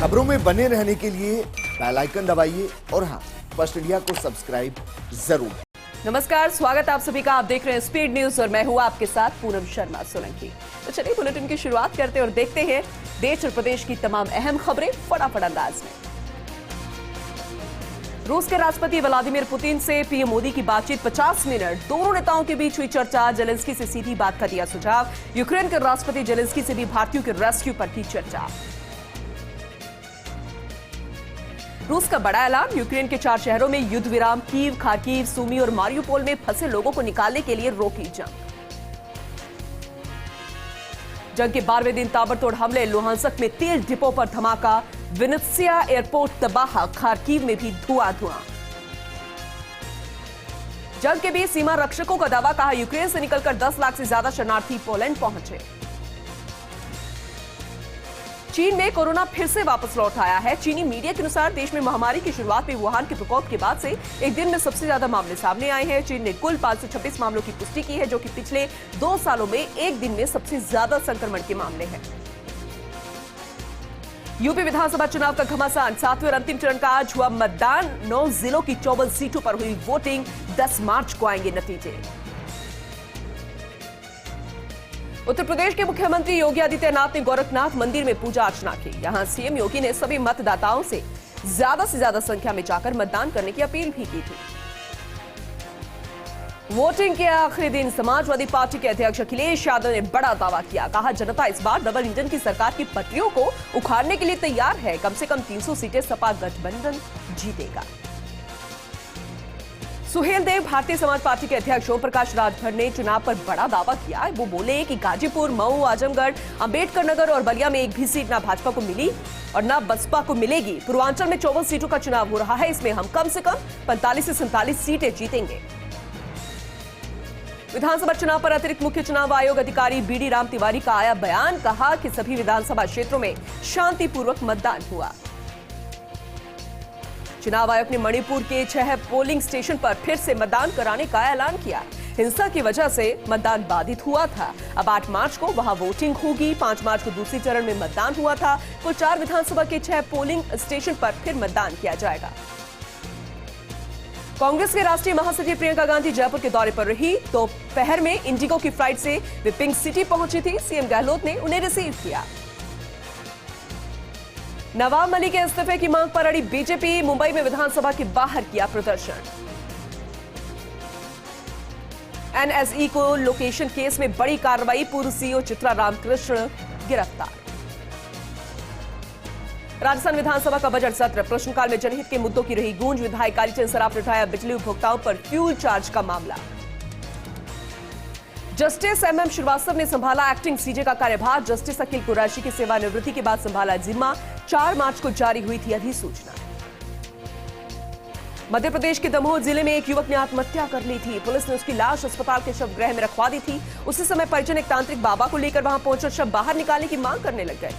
खबरों में बने रहने के लिए बेल आइकन दबाइए और हाँ, फर्स्ट इंडिया को सब्सक्राइब जरूर। नमस्कार, स्वागत आप सभी का। आप देख रहे हैं स्पीड न्यूज और मैं हूं आपके साथ पूनम शर्मा सोलंकी। तो चलिए बुलेटिन की शुरुआत करते हैं और देखते हैं देश और प्रदेश की तमाम अहम खबरें फटाफट अंदाज में। रूस के राष्ट्रपति व्लादिमीर पुतिन से पीएम मोदी की बातचीत 50 मिनट। दोनों नेताओं के बीच हुई चर्चा। जेलेंस्की से सीधी बात का दिया सुझाव। यूक्रेन के राष्ट्रपति जेलेंस्की से भी भारतीयों के रेस्क्यू पर की चर्चा। रूस का बड़ा ऐलान। यूक्रेन के 4 शहरों में युद्ध विराम। कीव, खार्किव, सुमी और मारियुपोल में फंसे लोगों को निकालने के लिए रोकी जंग के 12वें दिन ताबड़तोड़ हमले। लुहांस्क में तेल डिपो पर धमाका। विनित्सिया एयरपोर्ट तबाह। खार्किव में भी धुआं। जंग के बीच सीमा रक्षकों का दावा। कहा यूक्रेन से निकलकर 10 लाख से ज्यादा शरणार्थी पोलैंड पहुंचे। चीन में कोरोना फिर से वापस लौट आया है। चीनी मीडिया के अनुसार देश में महामारी की शुरुआत में वुहान के प्रकोप के बाद से एक दिन में सबसे ज्यादा मामले सामने आए हैं। चीन ने कुल 526 मामलों की पुष्टि की है, जो कि पिछले 2 सालों में एक दिन में सबसे ज्यादा संक्रमण के मामले हैं। यूपी विधानसभा चुनाव का घमासान। 7वें और अंतिम चरण का आज हुआ मतदान। 9 जिलों की 54 सीटों पर हुई वोटिंग। 10 मार्च को आएंगे नतीजे। उत्तर प्रदेश के मुख्यमंत्री योगी आदित्यनाथ ने गोरखनाथ मंदिर में पूजा अर्चना की। यहां सीएम योगी ने सभी मतदाताओं से ज्यादा संख्या में जाकर मतदान करने की अपील भी की थी। वोटिंग के आखिरी दिन समाजवादी पार्टी के अध्यक्ष अखिलेश यादव ने बड़ा दावा किया। कहा जनता इस बार डबल इंजन की सरकार की पटरियों को उखाड़ने के लिए तैयार है। कम से कम 300 सीटें सपा गठबंधन जीतेगा। सुहेल देव, भारतीय समाज पार्टी के अध्यक्ष ओम प्रकाश राजभर ने चुनाव पर बड़ा दावा किया। वो बोले कि गाजीपुर, मऊ, आजमगढ़, अंबेडकर नगर और बलिया में एक भी सीट न भाजपा को मिली और न बसपा को मिलेगी। पूर्वांचल में 54 सीटों का चुनाव हो रहा है। इसमें हम कम से कम 45 से 47 सीटें जीतेंगे। विधानसभा चुनाव पर अतिरिक्त मुख्य चुनाव आयोग अधिकारी बीडी राम तिवारी का आया बयान। कहा कि सभी विधानसभा क्षेत्रों में शांतिपूर्वक मतदान हुआ। चुनाव आयोग ने मणिपुर के 6 पोलिंग स्टेशन पर फिर से मतदान कराने का ऐलान किया। हिंसा की वजह से मतदान बाधित हुआ था। अब 8 मार्च को वहां वोटिंग होगी। 5 मार्च को दूसरी चरण में मतदान हुआ था। कुल 4 विधानसभा के 6 पोलिंग स्टेशन पर फिर मतदान किया जाएगा। कांग्रेस के राष्ट्रीय महासचिव प्रियंका गांधी जयपुर के दौरे पर रही। दोपहर में इंडिगो की फ्लाइट से वे पिंक सिटी पहुंची थी। सीएम गहलोत ने उन्हें रिसीव किया। नवाब मलिक के इस्तीफे की मांग पर अड़ी बीजेपी। मुंबई में विधानसभा के बाहर किया प्रदर्शन। एनएसई को लोकेशन केस में बड़ी कार्रवाई। पूर्व सीईओ चित्रा रामकृष्ण गिरफ्तार। राजस्थान विधानसभा का बजट सत्र। प्रश्नकाल में जनहित के मुद्दों की रही गूंज। विधायक कालीचंद सराफ ने उठाया बिजली उपभोक्ताओं पर फ्यूल चार्ज का मामला। जस्टिस एमएम श्रीवास्तव ने संभाला एक्टिंग सीजे का कार्यभार। जस्टिस अखिल कुरैशी की सेवानिवृत्ति के बाद संभाला जिम्मा। 4 मार्च को जारी हुई थी अधिसूचना। मध्य प्रदेश के दमोह जिले में एक युवक ने आत्महत्या कर ली थी। पुलिस ने उसकी लाश अस्पताल के शवगृह में रखवा दी थी। उसी समय परिजन एक तांत्रिक बाबा को लेकर वहां पहुंचकर शव बाहर निकालने की मांग करने लग गए।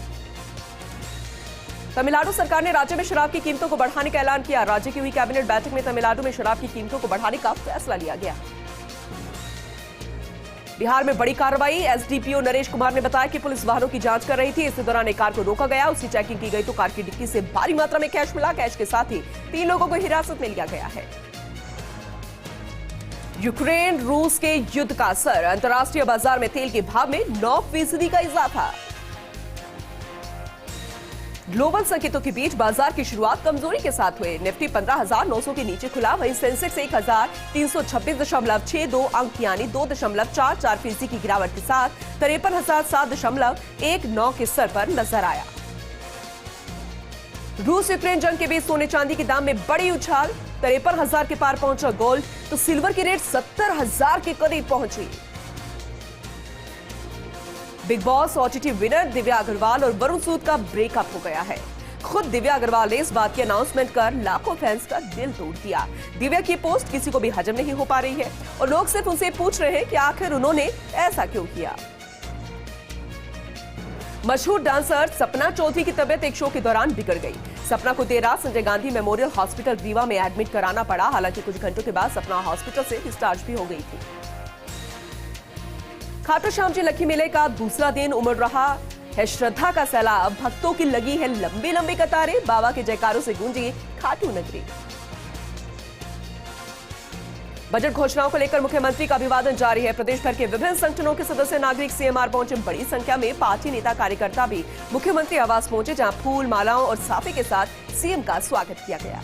तमिलनाडु सरकार ने राज्य में शराब की कीमतों को बढ़ाने का ऐलान किया। राज्य की हुई कैबिनेट बैठक में तमिलनाडु में शराब की कीमतों को बढ़ाने का फैसला लिया गया। बिहार में बड़ी कार्रवाई। एसडीपीओ नरेश कुमार ने बताया कि पुलिस वाहनों की जांच कर रही थी। इस दौरान एक कार को रोका गया। उसकी चेकिंग की गई तो कार की डिक्की से भारी मात्रा में कैश मिला। कैश के साथ ही 3 लोगों को हिरासत में लिया गया है। यूक्रेन रूस के युद्ध का असर। अंतर्राष्ट्रीय बाजार में तेल के भाव में 9% का इजाफा। ग्लोबल संकेतों के बीच बाजार की शुरुआत कमजोरी के साथ हुए। निफ्टी 15,900 के नीचे खुला। वहीं सेंसेक्स 1,326.62 अंक यानी 2.44% की गिरावट के साथ 53,007.19 के स्तर पर नजर आया। रूस यूक्रेन जंग के बीच सोने चांदी के दाम में बड़ी उछाल। 53,000 के पार पहुंचा गोल्ड तो सिल्वर की रेट 70,000 के करीब पहुंची। Bigg Boss OTT winner Divya Agarwal और वरुण सूद का ब्रेकअप हो गया है। खुद दिव्या अग्रवाल ने इस बात की अनाउंसमेंट कर लाखों फैंस का दिल तोड़ दिया। दिव्या की पोस्ट किसी को भी हजम नहीं हो पा रही है और लोग सिर्फ उनसे पूछ रहे हैं कि आखिर उन्होंने ऐसा क्यों किया। मशहूर डांसर सपना चौधरी की तबीयत एक शो के दौरान बिगड़ गई। सपना को देर रात संजय गांधी मेमोरियल हॉस्पिटल रीवा में एडमिट कराना पड़ा। हालांकि कुछ घंटों के बाद सपना हॉस्पिटल से डिस्चार्ज भी हो गई थी। खाटू श्याम जी लक्की मेले का दूसरा दिन उमड़ रहा है श्रद्धा का सैलाब, भक्तों की लगी है लंबी लंबी कतारें, बाबा के जयकारों से गूंजी खाटू नगरी। बजट घोषणाओं को लेकर मुख्यमंत्री का अभिवादन जारी है। प्रदेश भर के विभिन्न संगठनों के सदस्य नागरिक सीएमआर पहुंचे। बड़ी संख्या में पार्टी नेता कार्यकर्ता भी मुख्यमंत्री आवास पहुंचे, जहां फूल, मालाओं और साफे के साथ सीएम का स्वागत किया गया।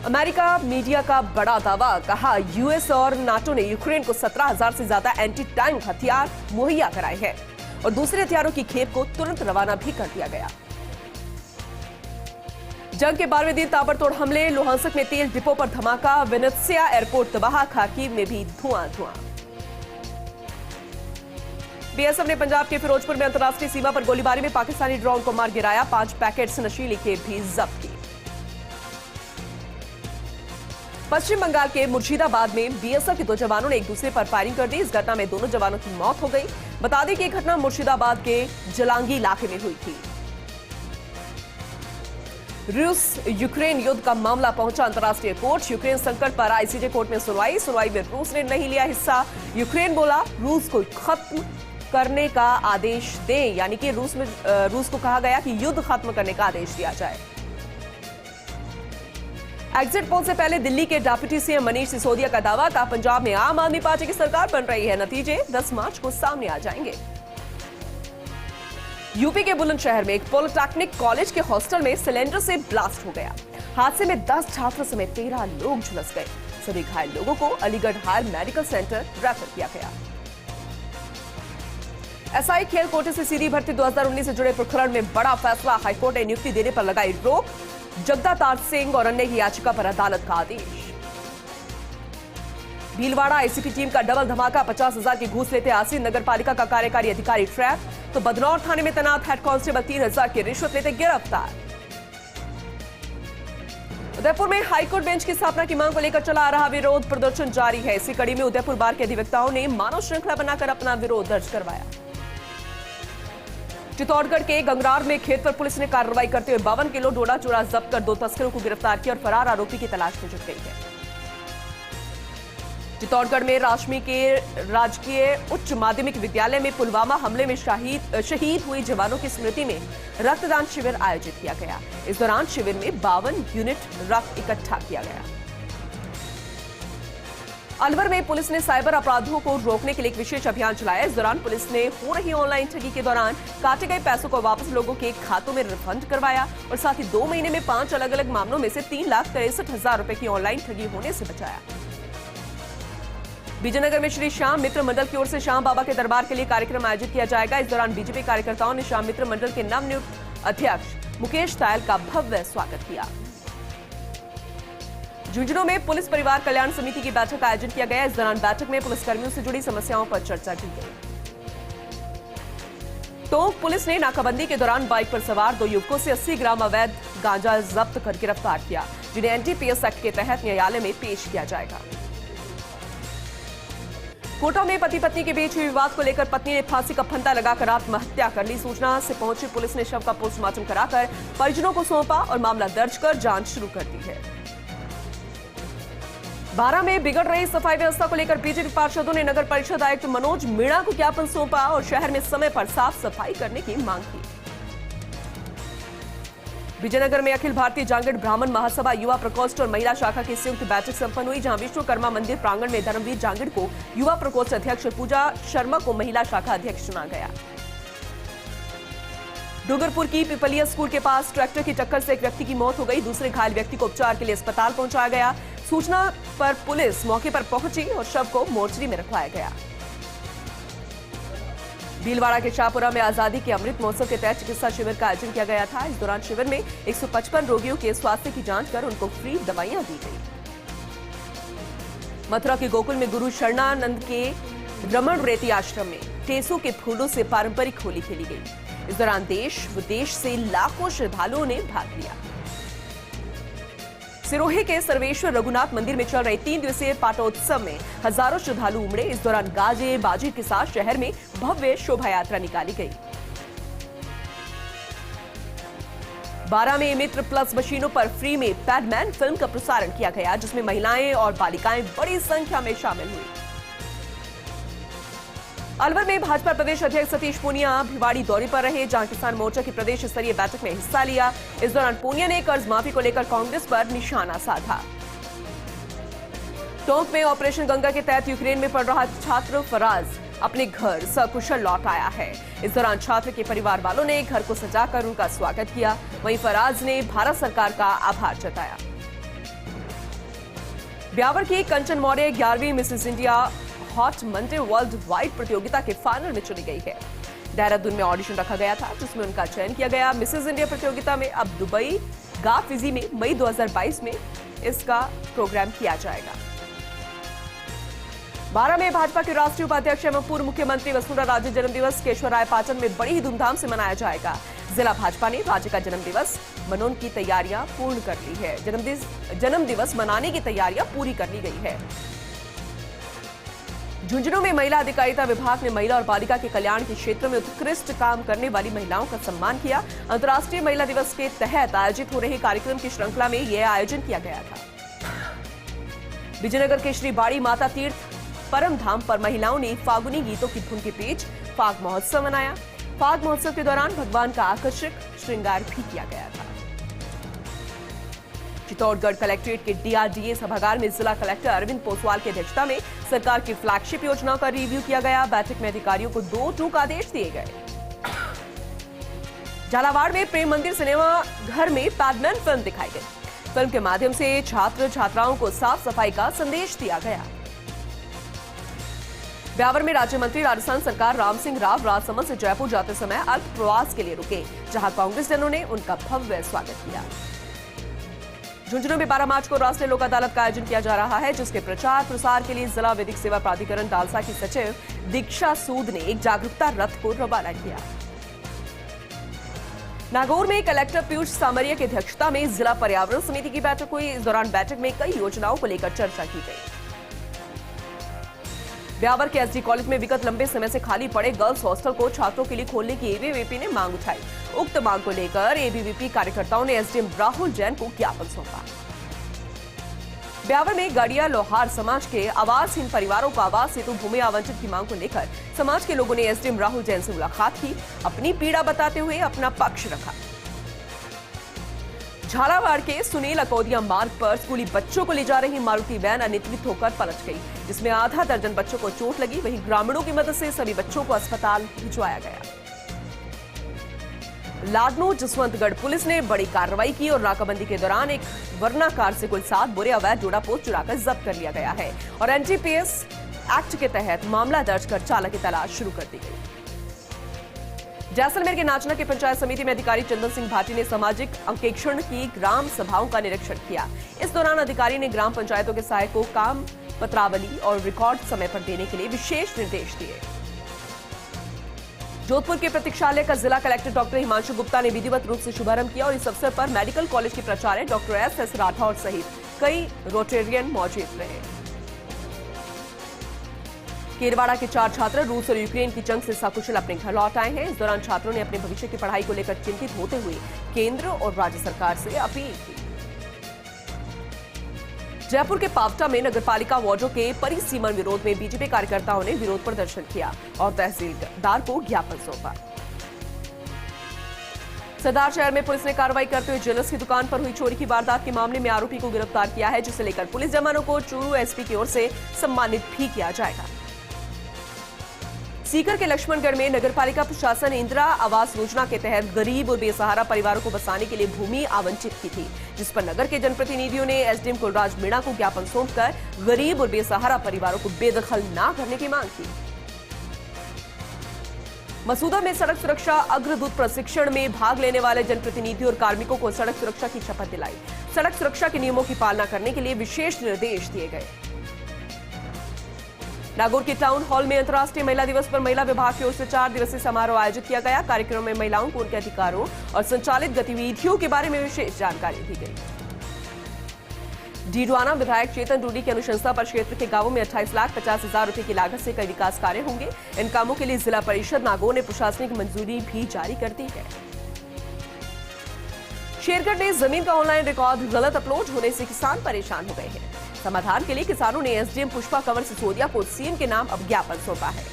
अमेरिका मीडिया का बड़ा दावा, कहा यूएस और नाटो ने यूक्रेन को 17,000 से ज्यादा एंटी टैंक हथियार मुहैया कराए हैं और दूसरे हथियारों की खेप को तुरंत रवाना भी कर दिया गया। जंग के 12वें दिन ताबड़तोड़ हमले, लुहांस्क में तेल डिपो पर धमाका, वेनेत्सिया एयरपोर्ट तबाह, खार्किव में भी धुआं। बीएसएफ ने पंजाब के फिरोजपुर में अंतर्राष्ट्रीय सीमा पर गोलीबारी में पाकिस्तानी ड्रोन को मार गिराया, 5 पैकेट्स नशीली खेप भी जब्त की। पश्चिम बंगाल के मुर्शिदाबाद में बीएसएफ के 2 जवानों ने एक दूसरे पर फायरिंग कर दी। इस घटना में दोनों जवानों की मौत हो गई। बता दें कि यह घटना मुर्शिदाबाद के जलांगी इलाके में हुई थी। रूस यूक्रेन युद्ध का मामला पहुंचा अंतर्राष्ट्रीय कोर्ट। यूक्रेन संकट पर आईसीजे कोर्ट में सुनवाई में रूस ने नहीं लिया हिस्सा। यूक्रेन बोला रूस को खत्म करने का आदेश दें, यानी कि रूस को कहा गया कि युद्ध खत्म करने का आदेश दिया जाए। एग्जिट पोल से पहले दिल्ली के डिप्टी सीएम मनीष सिसोदिया का दावा, का पंजाब में आम आदमी पार्टी की सरकार बन रही है। नतीजे 10 मार्च को सामने आ जाएंगे। यूपी के बुलंदशहर में एक पॉलिटेक्निक कॉलेज के हॉस्टल में सिलेंडर से ब्लास्ट हो गया। हादसे में 10 छात्र समेत 13 लोग झुलस गए। सभी घायल लोगों को Aligarh higher medical centre refer किया गया। एसआई खेल कोटे से सीधी भर्ती 2019 से जुड़े प्रकरण में बड़ा फैसला, हाईकोर्ट ने नियुक्ति देने पर लगाई रोक। जगदा तार सिंह और अन्य की याचिका पर अदालत का आदेश। भीलवाड़ा एसीपी टीम का डबल धमाका, 50,000 की घूस लेते आसीन नगर पालिका का कार्यकारी अधिकारी ट्रैप, तो बदनौर थाने में तैनात हेड कांस्टेबल 3,000 की रिश्वत लेते गिरफ्तार। उदयपुर में हाईकोर्ट बेंच की स्थापना की मांग को लेकर चला आ रहा विरोध प्रदर्शन जारी है। इसी कड़ी में उदयपुर बार के अधिवक्ताओं ने मानव श्रृंखला बनाकर अपना विरोध दर्ज करवाया। चित्तौड़गढ़ के गंगरार में खेत पर पुलिस ने कार्रवाई करते हुए 52 किलो डोडा चूरा जब्त कर 2 तस्करों को गिरफ्तार किया और फरार आरोपी की तलाश में जुट गई है। चित्तौड़गढ़ में राजमी के राजकीय उच्च माध्यमिक विद्यालय में पुलवामा हमले में शहीद हुए जवानों की स्मृति में रक्तदान शिविर आयोजित किया गया। इस दौरान शिविर में 52 यूनिट रक्त इकट्ठा किया गया। अलवर में पुलिस ने साइबर अपराधों को रोकने के लिए एक विशेष अभियान चलाया। इस दौरान पुलिस ने हो रही ऑनलाइन ठगी के दौरान काटे गए पैसों को वापस लोगों के खातों में रिफंड करवाया और साथ ही 2 महीने में 5 अलग अलग मामलों में से 3,63,000 रुपए की ऑनलाइन ठगी होने से बचाया। विजयनगर में श्री श्याम मित्र मंडल की ओर से श्याम बाबा के दरबार के लिए कार्यक्रम आयोजित किया जाएगा। इस दौरान बीजेपी कार्यकर्ताओं ने श्याम मित्र मंडल के नवनियुक्त अध्यक्ष मुकेश तायल का भव्य स्वागत किया। झुंझुनू में पुलिस परिवार कल्याण समिति की बैठक आयोजित किया गया। इस दौरान बैठक में पुलिसकर्मियों से जुड़ी समस्याओं पर चर्चा की गई। टोंक पुलिस ने नाकाबंदी के दौरान बाइक पर सवार 2 युवकों से 80 ग्राम अवैध गांजा जब्त कर गिरफ्तार किया, जिन्हें एनडीपीएस एक्ट के तहत न्यायालय में पेश किया जाएगा। कोटा में पति पत्नी के बीच हुए विवाद को लेकर पत्नी ने फांसी का फंदा लगाकर आत्महत्या कर ली। सूचना से पहुंची पुलिस ने शव का पोस्टमार्टम कराकर परिजनों को सौंपा और मामला दर्ज कर जांच शुरू कर दी है। बारां में बिगड़ रही सफाई व्यवस्था को लेकर बीजेपी पार्षदों ने नगर परिषद आयुक्त मनोज मीणा को ज्ञापन सौंपा और शहर में समय पर साफ सफाई करने की मांग की। विजयनगर में अखिल भारतीय जांगड़ ब्राह्मण महासभा युवा प्रकोष्ठ और महिला शाखा की संयुक्त बैठक संपन्न हुई, जहां विश्वकर्मा मंदिर प्रांगण में धर्मवीर जांगड़ को युवा प्रकोष्ठ अध्यक्ष और पूजा शर्मा को महिला शाखा अध्यक्ष चुना गया। डूंगरपुर की पिपलिया स्कूल के पास ट्रैक्टर की टक्कर से एक व्यक्ति की मौत हो गई। दूसरे घायल व्यक्ति को उपचार के लिए अस्पताल पहुंचाया गया। सूचना पर पुलिस मौके पर पहुंची और शव को मोर्चरी में रखवाया गया। भीलवाड़ा के शाहपुरा में आजादी के अमृत महोत्सव के तहत चिकित्सा शिविर का आयोजन किया गया था। इस दौरान शिविर में 155 रोगियों के स्वास्थ्य की जांच कर उनको फ्री दवाइयां दी गई। मथुरा के गोकुल में गुरु शरणानंद के रमण रेती आश्रम में टेसू के फूलों से पारंपरिक होली खेली गई। इस दौरान देश विदेश से लाखों श्रद्धालुओं ने भाग लिया। सिरोही के सर्वेश्वर रघुनाथ मंदिर में चल रहे 3 दिवसीय पाटोत्सव में हजारों श्रद्धालु उमड़े। इस दौरान गाजे बाजे के साथ शहर में भव्य शोभा यात्रा निकाली गई। बारां में मित्र प्लस मशीनों पर फ्री में पैडमैन फिल्म का प्रसारण किया गया, जिसमें महिलाएं और बालिकाएं बड़ी संख्या में शामिल हुई। अलवर में भाजपा प्रदेश अध्यक्ष सतीश पूनिया भिवाड़ी दौरे पर रहे, जहां किसान मोर्चा की प्रदेश स्तरीय बैठक में हिस्सा लिया। इस दौरान पूनिया ने कर्ज माफी को लेकर कांग्रेस पर निशाना साधा। टोंक में ऑपरेशन गंगा के तहत यूक्रेन में पढ़ रहा छात्र फराज अपने घर सकुशल लौट आया है। इस दौरान छात्र के परिवार वालों ने घर को सजाकर उनका स्वागत किया। वहीं फराज ने भारत सरकार का आभार जताया। ब्यावर की कंचन मौर्य 11वीं Mrs India hot Monday world wide प्रतियोगिता के फाइनल में चुनी गई है। देहरादून में ऑडिशन रखा गया था, जिसमें उनका चयन किया गया। मिसेस इंडिया प्रतियोगिता में अब दुबई गा फिजी में मई 2022 में इसका प्रोग्राम किया जाएगा। 12 में भाजपा के राष्ट्रीय उपाध्यक्ष एवं पूर्व मुख्यमंत्री वसुंधरा राजे जन्मदिवस केशवर राय पाटन में बड़ी ही धूमधाम से मनाया जाएगा। जिला भाजपा ने राज्य का जन्मदिवस मनोन की तैयारियां पूर्ण कर ली है। जन्मदिवस मनाने की तैयारियां पूरी कर ली गई है। झुंझुनू में महिला अधिकारिता विभाग ने महिला और बालिका के कल्याण के क्षेत्र में उत्कृष्ट काम करने वाली महिलाओं का सम्मान किया। अंतर्राष्ट्रीय महिला दिवस के तहत आयोजित हो रहे कार्यक्रम की श्रृंखला में यह आयोजन किया गया था। विजयनगर के श्री बाड़ी माता तीर्थ परम धाम पर महिलाओं ने फागुनी गीतों की धुन के बीच फाग महोत्सव मनाया। फाग महोत्सव के दौरान भगवान का आकर्षक श्रृंगार भी किया गया था। चित्तौड़गढ़ कलेक्ट्रेट के डीआरडीए सभागार में जिला कलेक्टर अरविंद पोसवाल की अध्यक्षता में सरकार की फ्लैगशिप योजनाओं का रिव्यू किया गया। बैठक में अधिकारियों को 2 टूक आदेश दिए गए। झालावाड़ में प्रेम मंदिर सिनेमा घर में पैडमैन फिल्म दिखाई गई। फिल्म के माध्यम से छात्र छात्राओं को साफ सफाई का संदेश दिया गया। ब्यावर में राज्य मंत्री राजस्थान सरकार राम सिंह राव राजसमंद से जयपुर जाते समय अल्प प्रवास के लिए रुके, जहां कांग्रेस जनों ने उनका भव्य स्वागत किया। झुंझुनू में 12 मार्च को राष्ट्रीय लोक अदालत का आयोजन किया जा रहा है, जिसके प्रचार प्रसार के लिए जिला विधिक सेवा प्राधिकरण डालसा की सचिव दीक्षा सूद ने एक जागरूकता रथ को रवाना किया। नागौर में कलेक्टर पीयूष सामरिया की अध्यक्षता में जिला पर्यावरण समिति की बैठक हुई। इस दौरान बैठक में कई योजनाओं को लेकर चर्चा की गई। ब्यावर के एसडी कॉलेज में विगत लंबे समय से खाली पड़े गर्ल्स हॉस्टल को छात्रों के लिए खोलने की एबीवीपी ने मांग उठाई। उक्त मांग को लेकर एबीवीपी कार्यकर्ताओं ने एसडीएम राहुल जैन को ज्ञापन सौंपा। ब्यावर में गाड़िया लोहार समाज के आवासहीन परिवारों को आवास हेतु भूमि आवंटन की मांग को लेकर समाज के लोगों ने एसडीएम राहुल जैन से मुलाकात की। अपनी पीड़ा बताते हुए अपना पक्ष रखा। झालावाड़ के सुनील अकोदिया मार्ग पर स्कूली बच्चों को ले जा रही मारुति वैन अनियंत्रित होकर पलट गई, जिसमें आधा दर्जन बच्चों को चोट लगी। वहीं ग्रामीणों की मदद से सभी बच्चों को अस्पताल भिजवाया गया। लाडनू जसवंतगढ़ पुलिस ने बड़ी कार्रवाई की और नाकाबंदी के दौरान एक वर्ना कार से कुल 7 बोरे अवैध डोडा पोस्ट चुराकर जब्त कर लिया गया है और एनडीपीएस एक्ट के तहत मामला दर्ज कर चालक की तलाश शुरू कर दी गई। जैसलमेर के नाचना के पंचायत समिति में अधिकारी चंदन सिंह भाटी ने सामाजिक अंकेक्षण की ग्राम सभाओं का निरीक्षण किया। इस दौरान अधिकारी ने ग्राम पंचायतों के सहायक को काम पत्रावली और रिकॉर्ड समय पर देने के लिए विशेष निर्देश दिए। जोधपुर के प्रतीक्षालय का जिला कलेक्टर डॉक्टर हिमांशु गुप्ता ने विधिवत रूप से शुभारंभ किया और इस अवसर पर मेडिकल कॉलेज के प्राचार्य डॉक्टर एस राठौर सहित कई रोटेरियन मौजूद रहे। केरवाड़ा के 4 छात्र रूस और यूक्रेन की जंग से सकुशल अपने घर लौट आए हैं। इस दौरान छात्रों ने अपने भविष्य की पढ़ाई को लेकर चिंतित होते हुए केंद्र और राज्य सरकार से अपील की। जयपुर के पावटा में नगरपालिका वार्डों के परिसीमन विरोध में बीजेपी कार्यकर्ताओं ने विरोध प्रदर्शन किया और तहसीलदार को ज्ञापन सौंपा। सरदार शहर में पुलिस ने कार्रवाई करते हुए ज्वेलर्स की दुकान पर हुई चोरी की वारदात के मामले में आरोपी को गिरफ्तार किया है, जिसे लेकर पुलिस जवानों को चूरू एसपी की ओर से सम्मानित भी किया जाएगा। सीकर के लक्ष्मणगढ़ में नगरपालिका प्रशासन इंदिरा आवास योजना के तहत गरीब और बेसहारा परिवारों को बसाने के लिए भूमि आवंटित की थी, जिस पर नगर के जनप्रतिनिधियों ने एसडीएम कुलराज मीणा को ज्ञापन सौंपकर गरीब और बेसहारा परिवारों को बेदखल न करने की मांग की। मसूदा में सड़क सुरक्षा अग्रदूत प्रशिक्षण में भाग लेने वाले जनप्रतिनिधियों और कार्मिकों को सड़क सुरक्षा की शपथ दिलाई। सड़क सुरक्षा के नियमों की पालना करने के लिए विशेष निर्देश दिए गए। नागौर के टाउन हॉल में अंतर्राष्ट्रीय महिला दिवस पर महिला विभाग की ओर से 4 दिवसीय समारोह आयोजित किया गया। कार्यक्रम में महिलाओं को उनके अधिकारों और संचालित गतिविधियों के बारे में विशेष जानकारी दी गई। डीडवाना विधायक चेतन डूडी की अनुशंसा पर क्षेत्र के गांवों में 28,50,000 रुपए की लागत से कई विकास कार्य होंगे। इन कामों के लिए जिला परिषद नागौर ने प्रशासनिक मंजूरी भी जारी कर दी है। शेरगढ़ में जमीन का ऑनलाइन रिकॉर्ड गलत अपलोड होने से किसान परेशान हो गए हैं। समाधान के लिए किसानों ने एसडीएम पुष्पा कंवर सिसोदिया को सीएम के नाम अब ज्ञापन सौंपा है।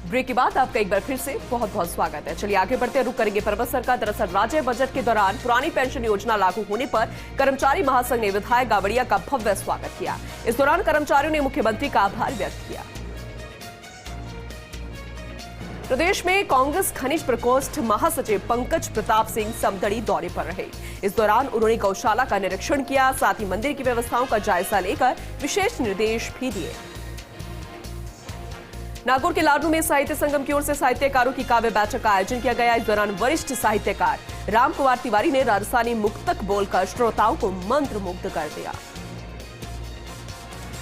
ब्रेक के बाद आपका एक बार फिर से बहुत बहुत स्वागत है। चलिए आगे बढ़ते रुक करेंगे पर्वत का। दरअसल राज्य बजट के दौरान पुरानी पेंशन योजना लागू होने पर कर्मचारी महासंघ ने विधायक गावड़िया का भव्य स्वागत किया। इस दौरान कर्मचारियों ने मुख्यमंत्री का आभार व्यक्त किया। प्रदेश में कांग्रेस खनिज प्रकोष्ठ महासचिव पंकज प्रताप सिंह समदड़ी दौरे पर रहे। इस दौरान उन्होंने गौशाला का निरीक्षण किया, साथ ही मंदिर की व्यवस्थाओं का जायजा लेकर विशेष निर्देश भी दिए। नागौर के लाडू में साहित्य संगम की ओर से साहित्यकारों की काव्य बैठक का आयोजन किया गया। इस दौरान वरिष्ठ साहित्यकार राम कुमार तिवारी ने राजस्थानी मुक्तक बोलकर श्रोताओं को मंत्रमुग्ध कर दिया।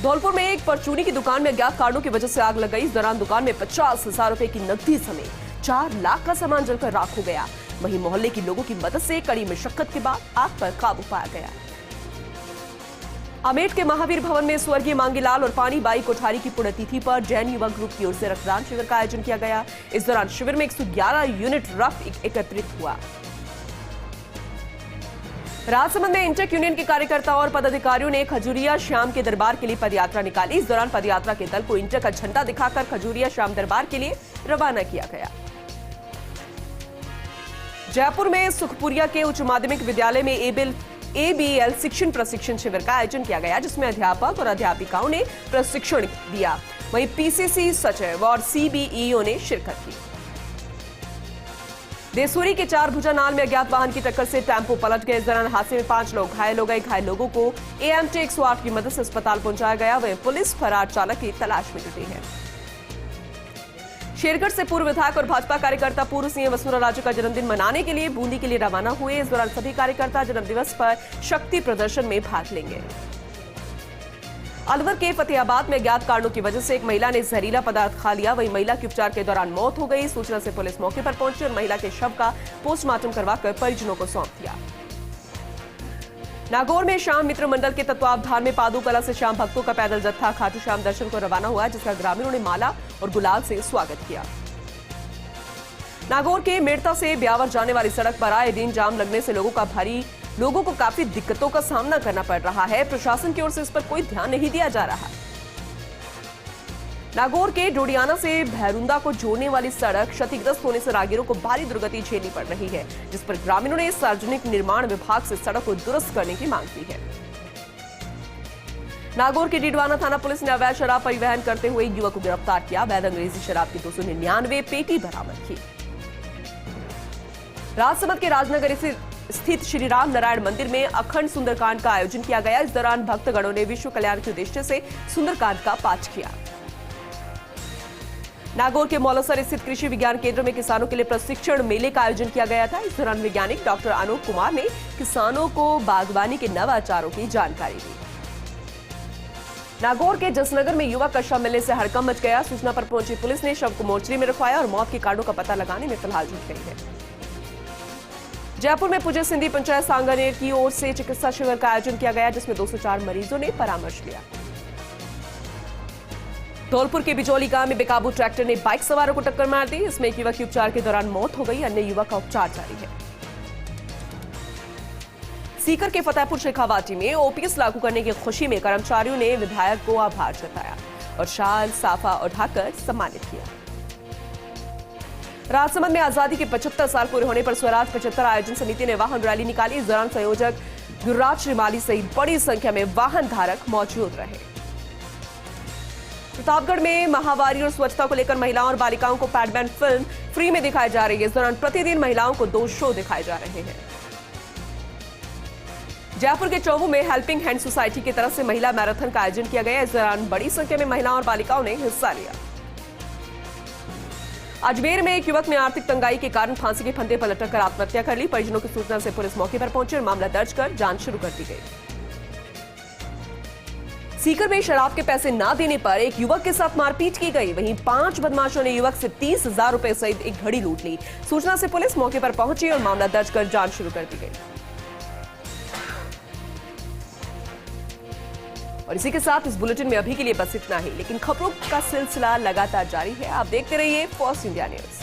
धौलपुर में एक परचूनी की दुकान में अज्ञात कारणों की वजह से आग लग गई। इस दौरान दुकान में 50,000 रुपए की नकदी समेत 4 लाख का सामान जलकर राख हो गया। वहीं मोहल्ले के लोगों की मदद से कड़ी मशक्कत के बाद आग पर काबू पाया गया। अमेठ के महावीर भवन में स्वर्गीय मांगीलाल और पानी बाई कोठारी की पुण्यतिथि पर जैन युवा ग्रुप की ओर से रक्तदान शिविर का आयोजन किया गया। इस दौरान शिविर में 111 यूनिट रक्त एकत्रित हुआ। राजसमंद में इंटेक यूनियन के कार्यकर्ता और पदाधिकारियों ने खजूरिया श्याम के दरबार के लिए पदयात्रा निकाली। इस दौरान पदयात्रा के दल को इंटेक का झंडा दिखाकर खजूरिया श्याम दरबार के लिए रवाना किया गया। जयपुर में सुखपुरिया के उच्च माध्यमिक विद्यालय में ABL शिक्षण प्रशिक्षण शिविर का आयोजन किया गया, जिसमें अध्यापक और अध्यापिकाओं ने प्रशिक्षण दिया। वहीं PCC सचिव और CBEO ने शिरकत की। देसूरी के 4 भुजा नाल में अज्ञात वाहन की टक्कर से टेम्पो पलट गए। इस दौरान हादसे में 5 लोग घायल हो गए। घायल लोगों को AMT 108 की मदद से अस्पताल पहुंचाया गया। वह पुलिस फरार चालक की तलाश में जुटी है। शेरगढ़ से पूर्व विधायक और भाजपा कार्यकर्ता पूर्व सीएम वसुंधरा राजे का जन्मदिन मनाने के लिए बूंदी के लिए रवाना हुए। इस दौरान सभी कार्यकर्ता जन्मदिवस पर शक्ति प्रदर्शन में भाग लेंगे। अलवर के फतेहाबाद में अज्ञात कारणों की वजह से एक महिला ने जहरीला पदार्थ खा लिया। वहीं महिला की उपचार के दौरान मौत हो गई। सूचना से पुलिस मौके पर पहुंची और महिला के शव का पोस्टमार्टम करवाकर परिजनों को सौंप दिया। नागौर में श्याम मित्र मंडल के तत्वावधान में पादू कला से श्याम भक्तों का पैदल जत्था खाटू श्याम दर्शन को रवाना हुआ, जिसका ग्रामीणों ने माला और गुलाल से स्वागत किया। नागौर के मेड़ता से ब्यावर जाने वाली सड़क पर आए दिन जाम लगने से लोगों को काफी दिक्कतों का सामना करना पड़ रहा है। प्रशासन की ओर से इस पर कोई ध्यान नहीं दिया जा रहा। नागौर के डोडियाना से भैरुंदा को जोड़ने वाली सड़क क्षतिग्रस्त होने से राहगीरों को भारी दुर्गति झेलनी पड़ रही है, जिस पर ग्रामीणों ने सार्वजनिक निर्माण विभाग से सड़क को दुरुस्त करने की मांग की है। नागौर के डीडवाना थाना पुलिस ने अवैध शराब परिवहन करते हुए एक युवक को गिरफ्तार किया। वैध अंग्रेजी शराब की 299 पेटी बरामद की। राजसमंद के राजनगर स्थित श्री राम नारायण मंदिर में अखंड सुंदरकांड का आयोजन किया गया। इस दौरान भक्तगणों ने विश्व कल्याण के उद्देश्य से सुंदरकांड का पाठ किया। नागौर के मौलासर स्थित कृषि विज्ञान केंद्र में किसानों के लिए प्रशिक्षण मेले का आयोजन किया गया था। इस दौरान वैज्ञानिक डॉक्टर अनूप कुमार ने किसानों को बागवानी के नवाचारों की जानकारी दी। नागौर के जसनगर में युवक का शव मिलने से हड़कंप मच गया। सूचना पर पहुंची पुलिस ने शव को मोर्चरी में रखवाया और मौत के कारणों का पता लगाने में फिलहाल जुट गई है। जयपुर में पूज्य सिंधी पंचायत सांगानेर की ओर से चिकित्सा शिविर का आयोजन किया गया, जिसमें 204 मरीजों ने परामर्श लिया। धौलपुर के बिजौली गांव में बेकाबू ट्रैक्टर ने बाइक सवारों को टक्कर मार दी। इसमें एक युवक की उपचार के दौरान मौत हो गई। अन्य युवक का उपचार जारी है। सीकर के फतेहपुर शेखावाटी में OPS लागू करने की खुशी में कर्मचारियों ने विधायक को आभार जताया और शाल साफा उठाकर सम्मानित किया। राजसमंद में आजादी के 75 साल पूरे होने पर स्वराज 75 आयोजन समिति ने वाहन रैली निकाली। इस दौरान संयोजक गुरुराज श्रीमाली सहित बड़ी संख्या में वाहन धारक मौजूद रहे। प्रतापगढ़ में माहवारी और स्वच्छता को लेकर महिलाओं और बालिकाओं को पैडमैन फिल्म फ्री में दिखाई जा रही है। इस दौरान प्रतिदिन महिलाओं को 2 शो दिखाए जा रहे हैं। जयपुर के चौबू में हेल्पिंग हैंड सोसाइटी की तरफ से महिला मैराथन का आयोजन किया गया। इस दौरान बड़ी संख्या में महिलाओं और बालिकाओं ने हिस्सा लिया। अजमेर में एक युवक ने आर्थिक तंगाई के कारण फांसी के फंदे पर लटक कर आत्महत्या कर ली। परिजनों की सूचना से पुलिस मौके पर पहुंची और मामला दर्ज कर जांच शुरू कर दी गई। सीकर में शराब के पैसे न देने पर एक युवक के साथ मारपीट की गई। वहीं 5 बदमाशों ने युवक से 30,000 रुपए सहित एक घड़ी लूट ली। सूचना से पुलिस मौके पर पहुंची और मामला दर्ज कर जांच शुरू कर दी गई। और इसी के साथ इस बुलेटिन में अभी के लिए बस इतना ही, लेकिन खबरों का सिलसिला लगातार जारी है। आप देखते रहिए फर्स्ट इंडिया न्यूज।